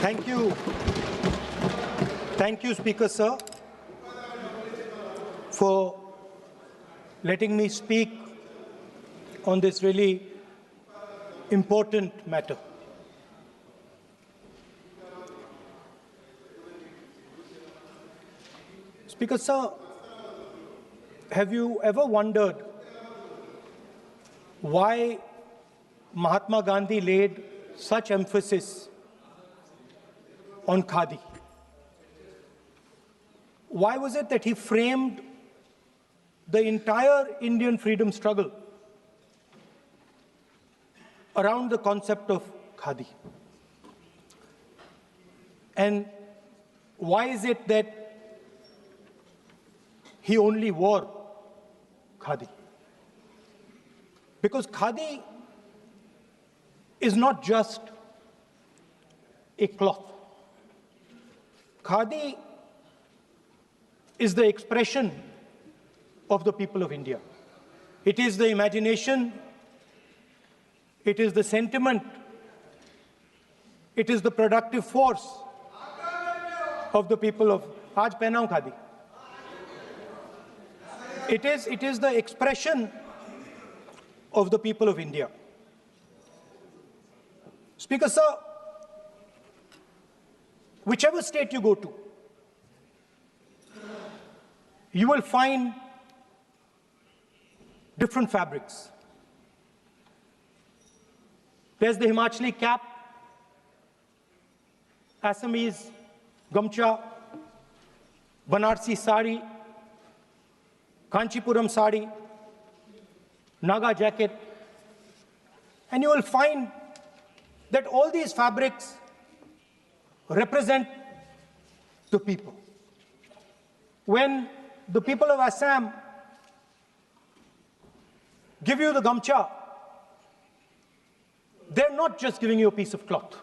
Thank you. Thank you, Speaker, sir, for letting me speak on this really important matter. Speaker, sir, have you ever wondered why Mahatma Gandhi laid such emphasis on khadi? Why was it that he framed the entire Indian freedom struggle around the concept of khadi? And why is it that he only wore khadi? Because khadi is not just a cloth. Khadi is the expression of the people of India. It is the imagination, it is the sentiment, it is the productive force of the people of Aaj pehnaun khadi. It is the expression of the people of India. Speaker, sir, whichever state you go to, you will find different fabrics. There's the Himachali cap, Assamese gamcha, Banarsi sari, Kanchipuram sari, Naga jacket, and you will find that all these fabrics represent the people. When the people of Assam give you the gamcha, they're not just giving you a piece of cloth.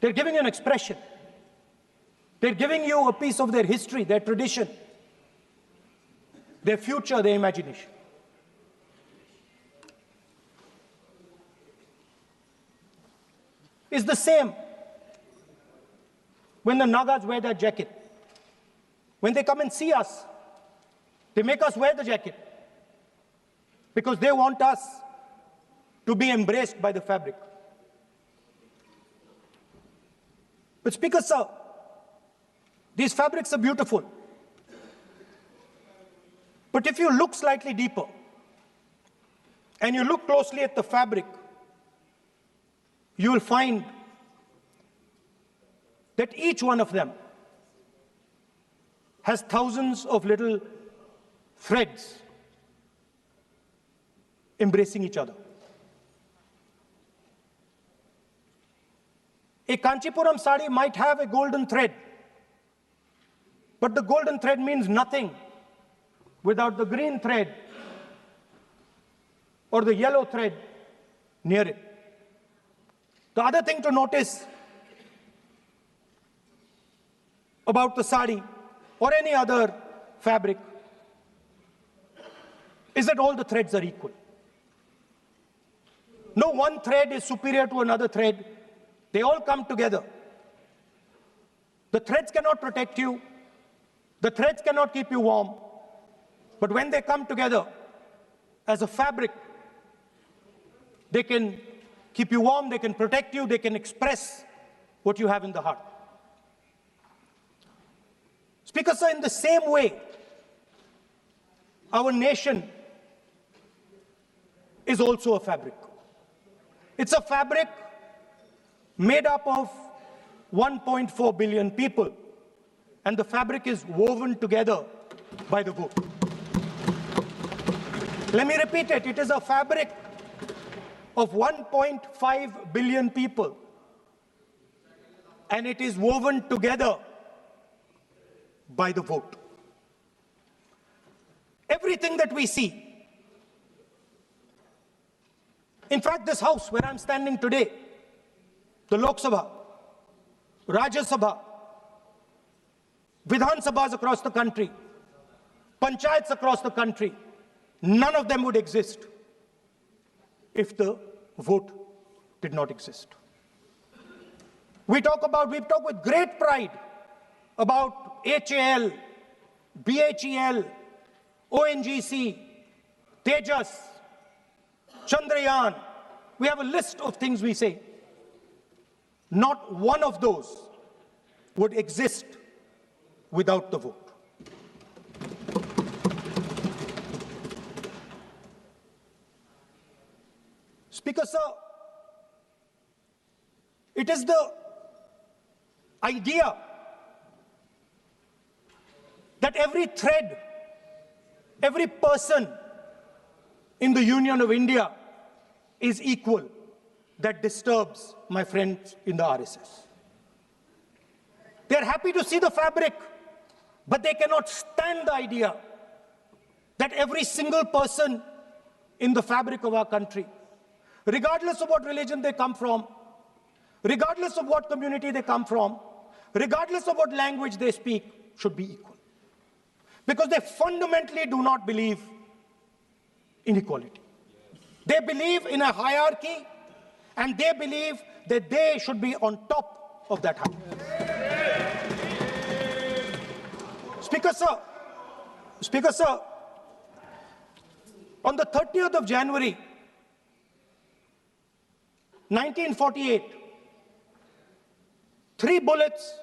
They're giving you an expression. They're giving you a piece of their history, their tradition, their future, their imagination. It's the same when the Nagas wear their jacket. When they come and see us, they make us wear the jacket because they want us to be embraced by the fabric. But Speaker, sir, these fabrics are beautiful. But if you look slightly deeper and you look closely at the fabric, you will find that each one of them has thousands of little threads embracing each other. A Kanchipuram sari might have a golden thread, but the golden thread means nothing without the green thread or the yellow thread near it. The other thing to notice about the sari or any other fabric is that all the threads are equal. No one thread is superior to another thread. They all come together. The threads cannot protect you. The threads cannot keep you warm. But when they come together as a fabric, they can keep you warm, they can protect you, they can express what you have in the heart. Speaker, sir, in the same way, our nation is also a fabric. It's a fabric made up of 1.4 billion people, and the fabric is woven together by the vote. Let me repeat it. It is a fabric of 1.5 billion people, and it is woven together by the vote. Everything that we see, in fact, this house where I'm standing today, the Lok Sabha, Rajya Sabha, Vidhan Sabhas across the country, Panchayats across the country, none of them would exist if the vote did not exist. We talk with great pride about HAL, BHEL, ONGC, Tejas, Chandrayaan. We have a list of things we say. Not one of those would exist without the vote. Speaker, sir, it is the idea that every thread, every person in the Union of India is equal that disturbs my friends in the RSS. They are happy to see the fabric, but they cannot stand the idea that every single person in the fabric of our country, regardless of what religion they come from, regardless of what community they come from, regardless of what language they speak, should be equal. Because they fundamentally do not believe in equality. They believe in a hierarchy, and they believe that they should be on top of that hierarchy. Speaker, sir, on the 30th of January, 1948, 3 bullets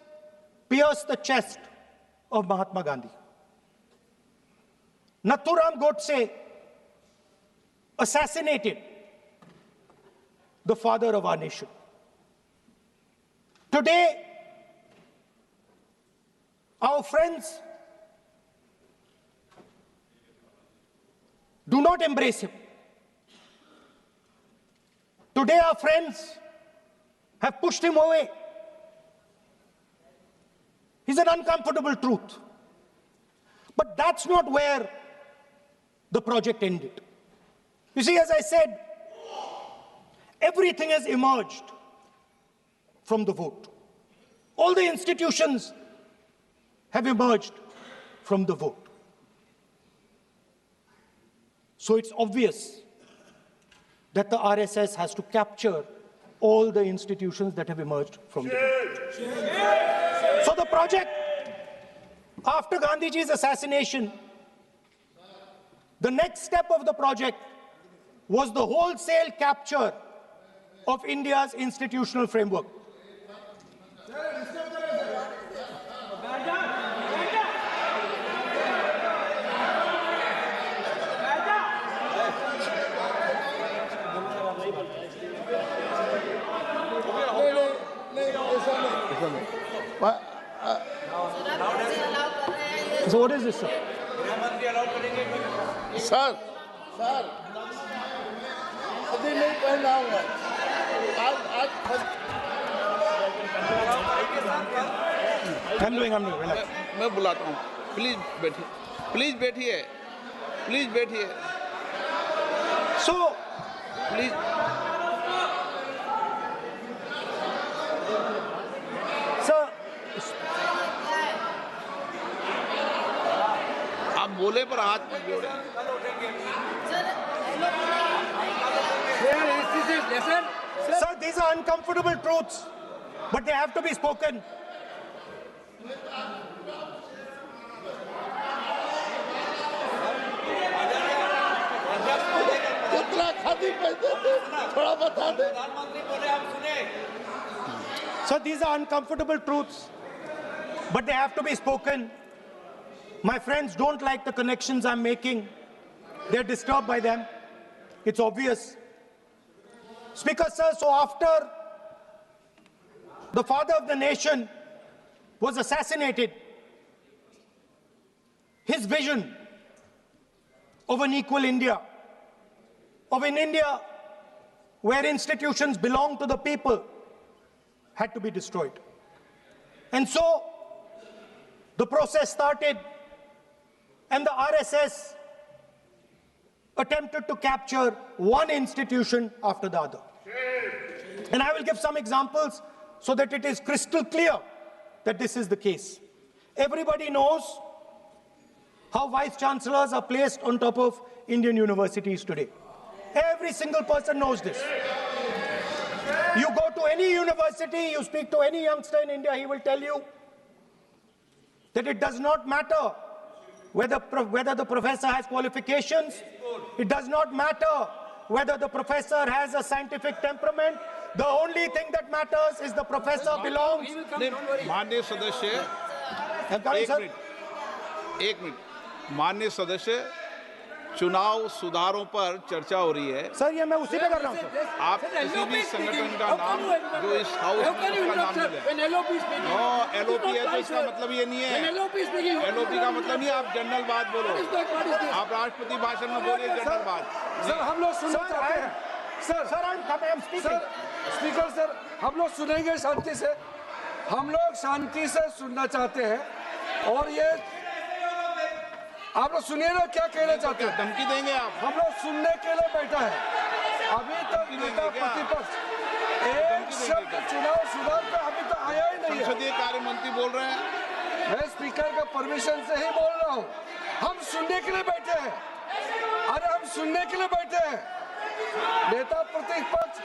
pierced the chest of Mahatma Gandhi. Nathuram Godse assassinated the father of our nation. Today, our friends do not embrace him. Today, our friends have pushed him away. He's an uncomfortable truth. But that's not where the project ended. You see, as I said, everything has emerged from the vote. All the institutions have emerged from the vote. So it's obvious that the RSS has to capture all the institutions that have emerged from the vote. So the project, after Gandhiji's assassination, the next step of the project was the wholesale capture of India's institutional framework. So what is this, sir? Sir, अभी नहीं पढ़ना होगा। I'm doing, relax. मैं बुलाता हूँ। Please बैठिए। So, please. sir, आप बोले पर हाथ मत जोड़े। Sir, these are uncomfortable truths, but they have to be spoken. कितना खादी पैसे थे थोड़ा बता दे। So these are uncomfortable truths, but they have to be spoken. My friends don't like the connections I'm making. They're disturbed by them. It's obvious. Speaker, sir, so after the father of the nation was assassinated, his vision of an equal India, of an India where institutions belong to the people, had to be destroyed. And so the process started, and the RSS attempted to capture one institution after the other. And I will give some examples so that it is crystal clear that this is the case. Everybody knows how vice chancellors are placed on top of Indian universities today. Every single person knows this. You go to any university, you speak to any youngster in India, he will tell you that it does not matter whether the professor has qualifications. It does not matter whether the professor has a scientific temperament. The only thing that matters is the professor belongs. माननीय सदस्य, एक minute, माननीय सदस्य, चुनाव सुधारों पर चर्चा हो रही है। सर, ये मैं उसी पे कर रहा हूँ। आप किसी भी संगठन का नाम जो इस हाउस में उसका नाम ले लें। एलओपी है तो इसका मतलब ये नहीं है। एलओपी का मतलब नहीं, आप जनरल बात बोलो। आप राष्ट्रपति भाषण में बोलिए जनरल बात। सर, हम लोग सुनना चाहते हैं। सर, स्पीकर सर, हम लोग सुनेंगे शांति से। हम लोग शांति से सुनना चाहते हैं। और ये आप लोग सुनिए ना, क्या कहना चाहते हैं? धमकी देंगे आप? हम लोग सुनने के लिए बैठा है। अभी तक नेता प्रतिपक्ष एक शब्द चुनाव सुधार पे अभी तक आया ही नहीं है। संसदीय कार्य मंत्री बोल रहे हैं। मैं स्पीकर का परमिशन से ही बोल रहा हूँ। हम सुनने के लिए बैठे हैं। अरे हम सुनने के लिए बैठे हैं। नेता प्रतिपक्ष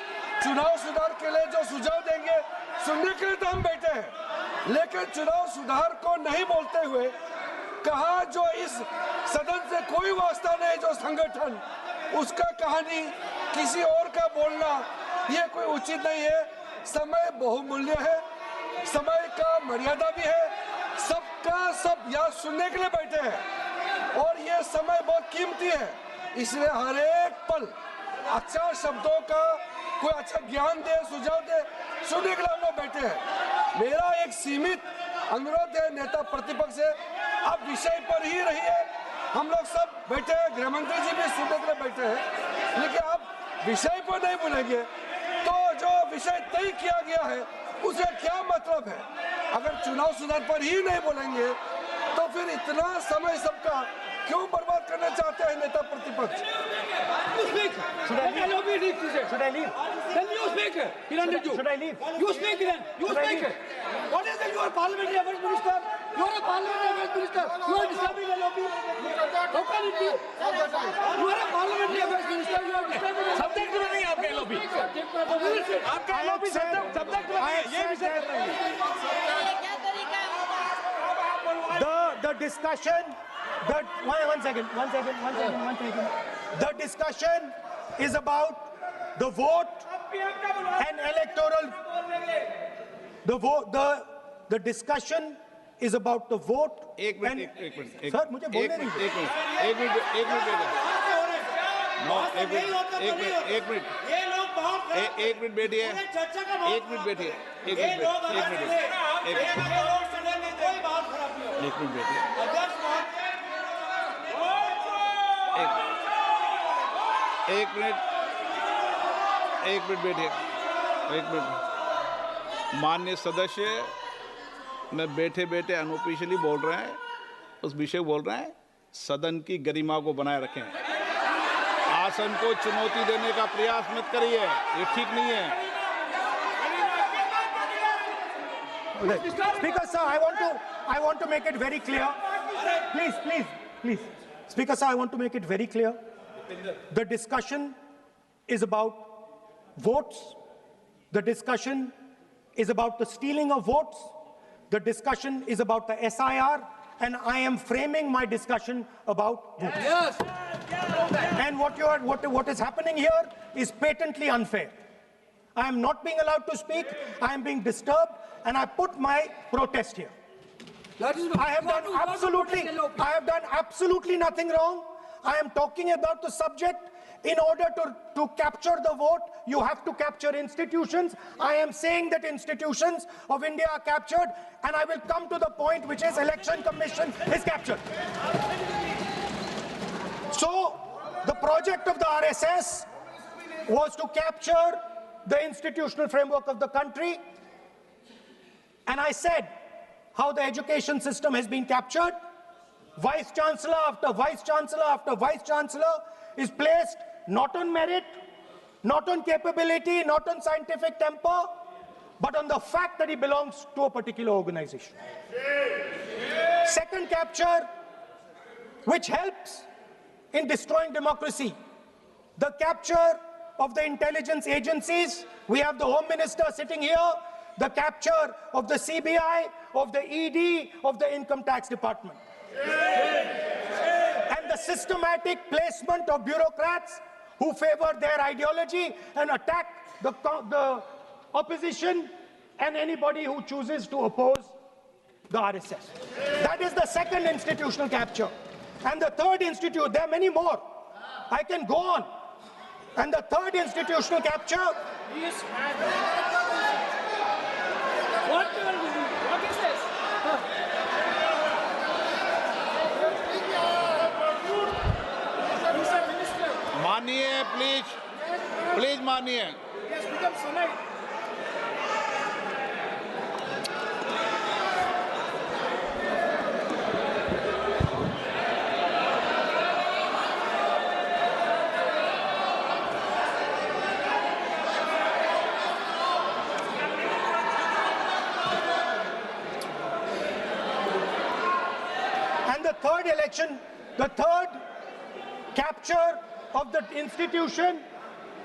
चुनाव सुधार के लिए जो सुझाव देंगे, सुनने के लिए तो हम बैठे हैं। लेकिन चुनाव सुधार को नहीं बोलते हुए कहा जो इस सदन से कोई वास्ता नहीं, जो संगठन उसका कहानी किसी और का बोलना, ये कोई उचित नहीं है। समय बहुमूल्य है, समय का मर्यादा भी है। सबका सब यहाँ सुनने के लिए बैठे हैं और ये समय बहुत कीमती है। इसलिए हर एक पल अच्छा शब्दों का कोई अच्छा ज्ञान दे, सुझाव दे, सुनने के लिए हम लोग बैठे हैं। मेरा एक सीमित अनुरोध है नेता प्रतिपक्ष से, आप विषय पर ही रहिए। हम लोग सब बैठे हैं, गृह मंत्री जी भी सुनने के लिए बैठे हैं, लेकिन आप विषय पर नहीं बोलेंगे तो जो विषय तय किया गया है उसे क्या मतलब है? अगर चुनाव सुधार पर ही नहीं बोलेंगे तो फिर इतना समय सबका क्यों बर्बाद करना चाहते हैं नेता प्रतिपक्ष? Should I leave? Then you speak. He ended you. Should I leave? You speak then. You speak. What is it? You are parliamentary affairs minister. You are a parliamentary affairs minister. You are disturbing the lobby. How can it be? You are a parliamentary affairs minister. You are disturbing the subject में नहीं आपका LOP. आपका LOP subject में नहीं, ये विषय कर रही है। The discussion, one second. The discussion is about the vote and electoral. The discussion is about the vote. एक मिनट। सर, मुझे बोलने दीजिए। एक मिनट बैठिए। माननीय सदस्य, मैं बैठे बैठे अनऑफिशियली बोल रहे हैं, उस विषय बोल रहे हैं। सदन की गरिमा को बनाए रखें। आसन को चुनौती देने का प्रयास मत करिए, ये ठीक नहीं है। Speaker sir, I want to make it very clear. Please. Speaker sir, I want to make it very clear. The discussion is about votes. The discussion is about the stealing of votes. The discussion is about the SIR, and I am framing my discussion about votes. Yes. And what is happening here is patently unfair. I am not being allowed to speak. I am being disturbed, and I put my protest here. I have done absolutely nothing wrong. I am talking about the subject. In order to capture the vote, you have to capture institutions. I am saying that institutions of India are captured, and I will come to the point, which is Election Commission is captured. So, the project of the RSS was to capture the institutional framework of the country, and I said how the education system has been captured. Vice Chancellor after Vice Chancellor after Vice Chancellor is placed not on merit, not on capability, not on scientific temper, but on the fact that he belongs to a particular organization. Second capture, which helps in destroying democracy, the capture of the intelligence agencies. We have the Home Minister sitting here, the capture of the CBI, of the ED, of the Income Tax Department. And the systematic placement of bureaucrats who favor their ideology and attack the opposition and anybody who chooses to oppose the RSS. That is the second institutional capture. And the third there are many more. I can go on. And the third institutional capture. What is this? मानिए please मानिए. Yes, become Sunday. And the third election, the third capture of the institution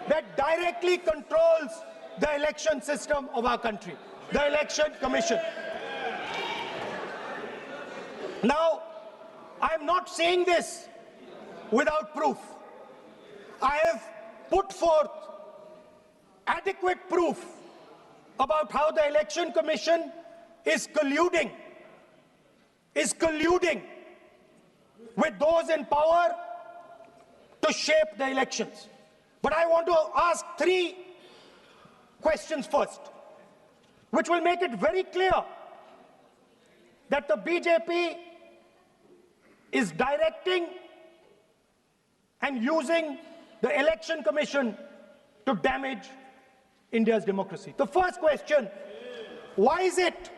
that directly controls the election system of our country, the Election Commission. Now, I'm not saying this without proof. I have put forth adequate proof about how the Election Commission is colluding with those in power to shape the elections. But I want to ask three questions first, which will make it very clear that the BJP is directing and using the Election Commission to damage India's democracy. The first question, why is it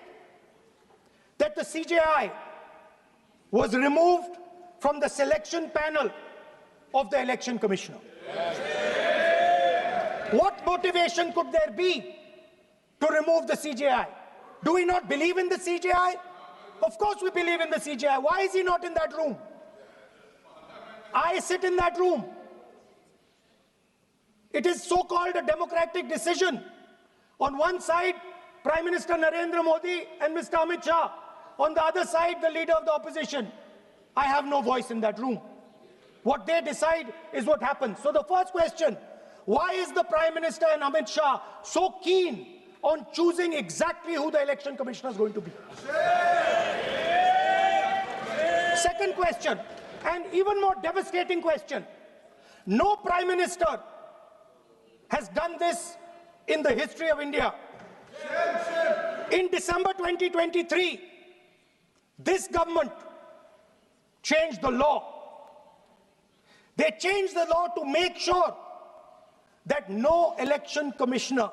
that the CJI was removed from the selection panel of the Election Commissioner? What motivation could there be to remove the CJI? Do we not believe in the CJI? Of course we believe in the CJI. Why is he not in that room? I sit in that room. It is so-called a democratic decision. On one side, Prime Minister Narendra Modi and Mr. Amit Shah. On the other side, the leader of the opposition. I have no voice in that room. What they decide is what happens. So the first question, why is the Prime Minister and Amit Shah so keen on choosing exactly who the Election Commissioner is going to be? Second question, and even more devastating question, no Prime Minister has done this in the history of India. In December 2023, this government changed the law. They changed the law to make sure that no election commissioner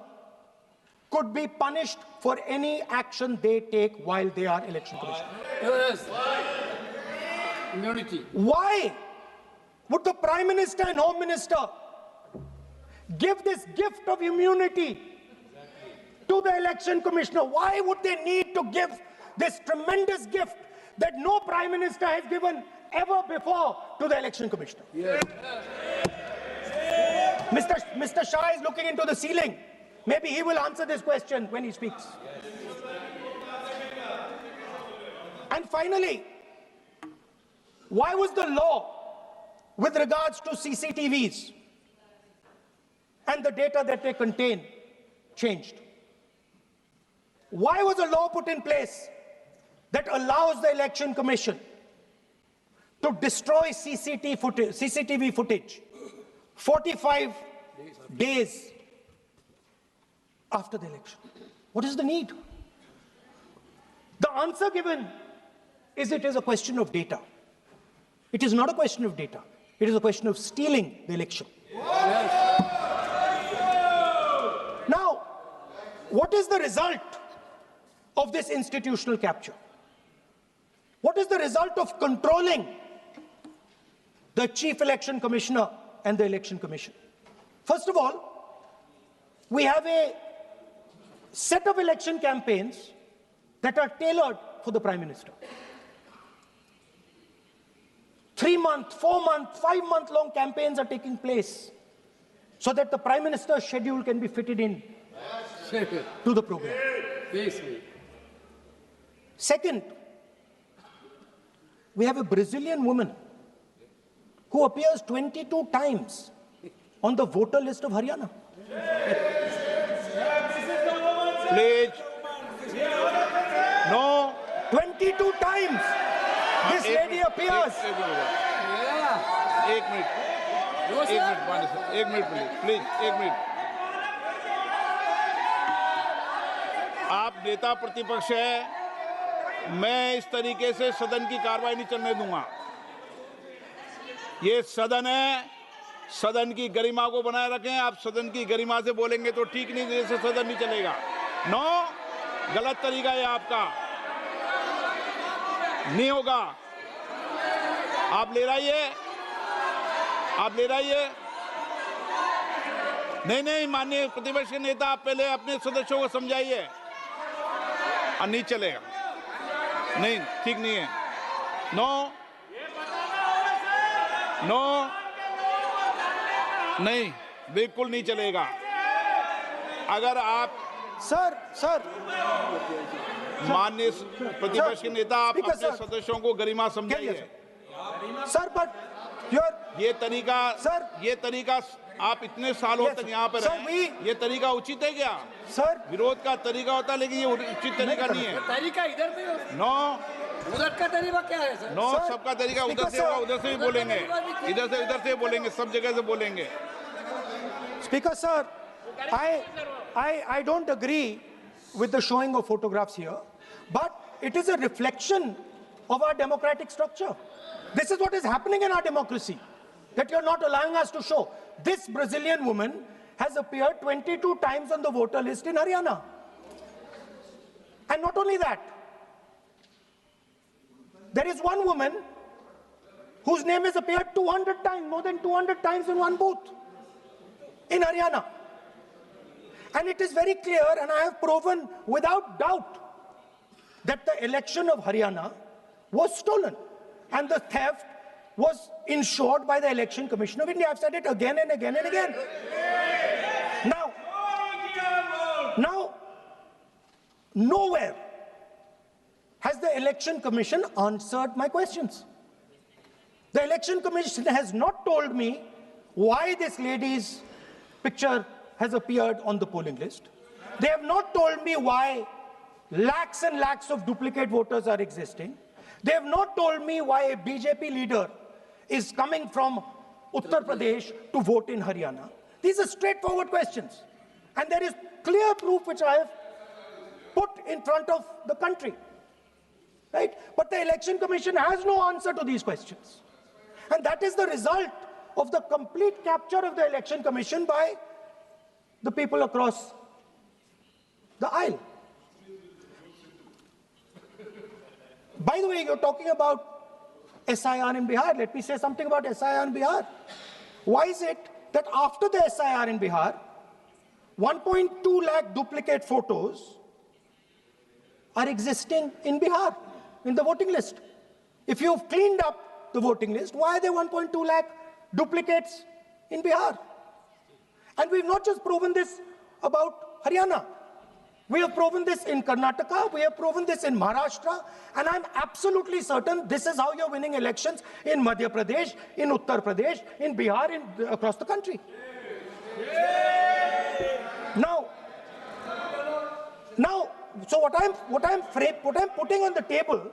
could be punished for any action they take while they are election commissioner. Yes. Immunity. Why would the Prime Minister and Home Minister give this gift of immunity to the election commissioner? Why would they need to give this tremendous gift that no Prime Minister has given ever before to the election commissioner? Yes. Mr. Shah is looking into the ceiling. Maybe he will answer this question when he speaks. And finally, why was the law with regards to CCTVs and the data that they contain changed? Why was a law put in place that allows the Election Commission to destroy CCTV footage 45 days after the election? What is the need? The answer given is it is a question of data. It is not a question of data. It is a question of stealing the election. Now, what is the result of this institutional capture? What is the result of controlling the Chief Election Commissioner and the Election Commission? First of all, we have a set of election campaigns that are tailored for the Prime Minister. 3-month, 4-month, 5-month long campaigns are taking place. so that the Prime Minister's schedule can be fitted in to the program. Second, we have a Brazilian woman who appears 22 times on the voter list of Haryana. Please. No. 22 times this lady appears. एक minute please एक minute. आप नेता प्रतिपक्ष है, मैं इस तरीके से सदन की कार्रवाई नहीं चलने दूंगा। ये सदन है, सदन की गरिमा को बनाए रखें। आप सदन की गरिमा से बोलेंगे तो ठीक नहीं, जैसे सदन नहीं चलेगा। नो, गलत तरीका है आपका, नहीं होगा। आप ले रहिए, नहीं, माननीय प्रतिपक्ष के नेता, आप पहले अपने सदस्यों को समझाइए। नहीं चलेगा, नहीं, ठीक नहीं है। नो, नहीं, बिल्कुल नहीं चलेगा। अगर आप सर माननीय प्रतिपक्ष के नेता, आप अपने सदस्यों को गरिमा समझाइए। सर, बट ये तरीका आप इतने सालों तक यहाँ पर हैं, ये तरीका उचित है क्या? सर, विरोध का तरीका होता है, लेकिन ये उचित तरीका नहीं है। तरीका इधर भी नो, उधर का तरीका क्या है सर? नो, सबका तरीका उधर से होगा, उधर से भी बोलेंगे, इधर से बोलेंगे, सब जगह से बोलेंगे। Speaker sir, I don't agree with the showing of photographs here, but it is a reflection of our democratic structure. This is what is happening in our democracy, that you're not allowing us to show. This Brazilian woman has appeared 22 times on the voter list in Haryana. And not only that, there is one woman whose name has appeared 200 times, more than 200 times in one booth in Haryana. And it is very clear, and I have proven without doubt, that the election of Haryana was stolen. And the theft was ensured by the Election Commission of India. I've said it again and again and again. Now, nowhere has the Election Commission answered my questions. The Election Commission has not told me why this lady's picture has appeared on the polling list. They have not told me why lakhs and lakhs of duplicate voters are existing. They have not told me why a BJP leader is coming from Uttar Pradesh to vote in Haryana. These are straightforward questions. And there is clear proof which I have put in front of the country. Right? But the Election Commission has no answer to these questions. And that is the result of the complete capture of the Election Commission by the people across the aisle. By the way, you're talking about SIR in Bihar. Let me say something about SIR in Bihar. Why is it that after the SIR in Bihar, 1.2 lakh duplicate photos are existing in Bihar, in the voting list? If you've cleaned up the voting list, why are there 1.2 lakh duplicates in Bihar? And we've not just proven this about Haryana. We have proven this in Karnataka, we have proven this in Maharashtra, and I'm absolutely certain this is how you're winning elections in Madhya Pradesh, in Uttar Pradesh, in Bihar, across the country. Now, so what I'm putting on the table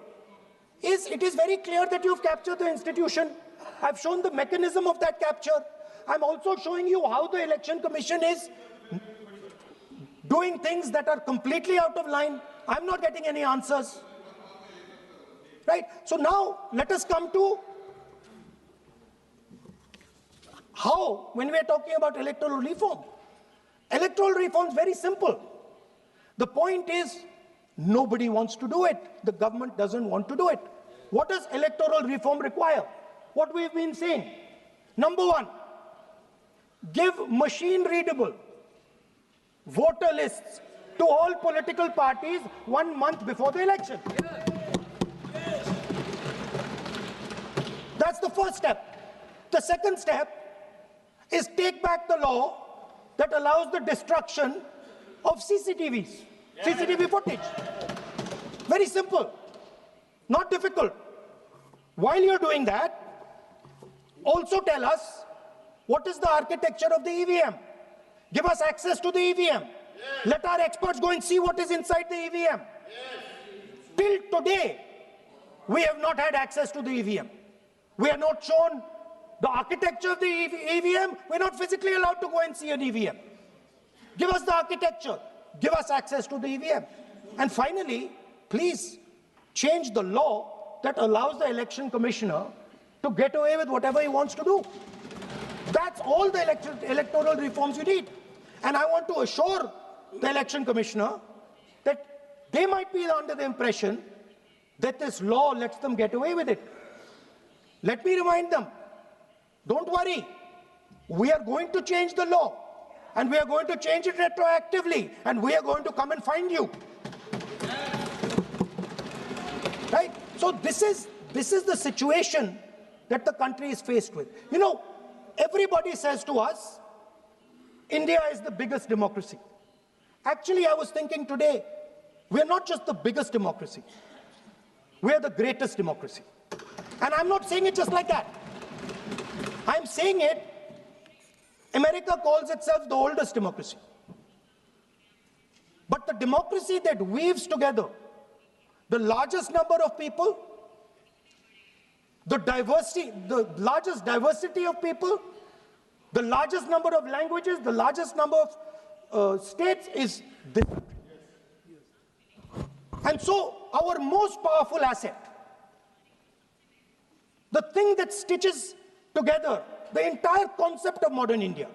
is, it is very clear that you've captured the institution. I've shown the mechanism of that capture. I'm also showing you how the Election Commission is doing things that are completely out of line. I'm not getting any answers. Right? So now let us come to how, when we're talking about electoral reform. Electoral reform is very simple. The point is, nobody wants to do it. The government doesn't want to do it. What does electoral reform require? What we've been saying. Number one, give machine-readable voter lists to all political parties 1 month before the election. That's the first step. The second step is take back the law that allows the destruction of CCTV footage. Very simple, not difficult. While you're doing that, also tell us what is the architecture of the EVM. Give us access to the EVM. Let our experts go and see what is inside the EVM. Till today, we have not had access to the EVM. We are not shown the architecture of the EVM. We're not physically allowed to go and see an EVM. Give us the architecture. Give us access to the EVM. And finally, please change the law that allows the election commissioner to get away with whatever he wants to do. That's all the electoral reforms you need. And I want to assure the election commissioner that they might be under the impression that this law lets them get away with it. Let me remind them, don't worry, we are going to change the law, and we are going to change it retroactively, and we are going to come and find you. Right? So this is the situation that the country is faced with. You know, everybody says to us, India is the biggest democracy. Actually, I was thinking today, we're not just the biggest democracy, we're the greatest democracy. And I'm not saying it just like that. I'm saying it, America calls itself the oldest democracy. But the democracy that weaves together the largest number of people, the largest diversity of people, the largest number of languages, the largest number of states is this. And so our most powerful asset, the thing that stitches together the entire concept of modern India,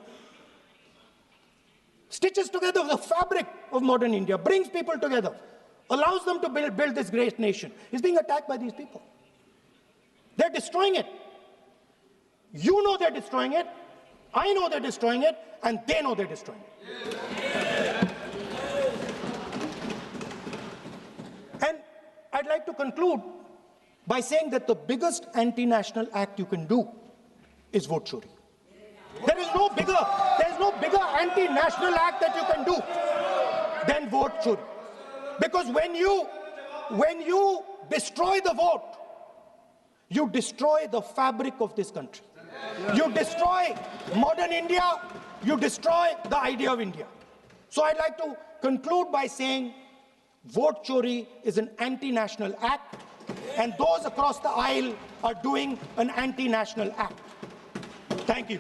stitches together the fabric of modern India, brings people together, allows them to build this great nation, is being attacked by these people. They're destroying it. You know they're destroying it, I know they're destroying it, and they know they're destroying it. And I'd like to conclude by saying that the biggest anti-national act you can do is vote Chori. There is no bigger anti-national act that you can do than vote Chori. Because when you destroy the vote, you destroy the fabric of this country. You destroy modern India, you destroy the idea of India. So I'd like to conclude by saying vote Chori is an anti-national act, and those across the aisle are doing an anti-national act. Thank you.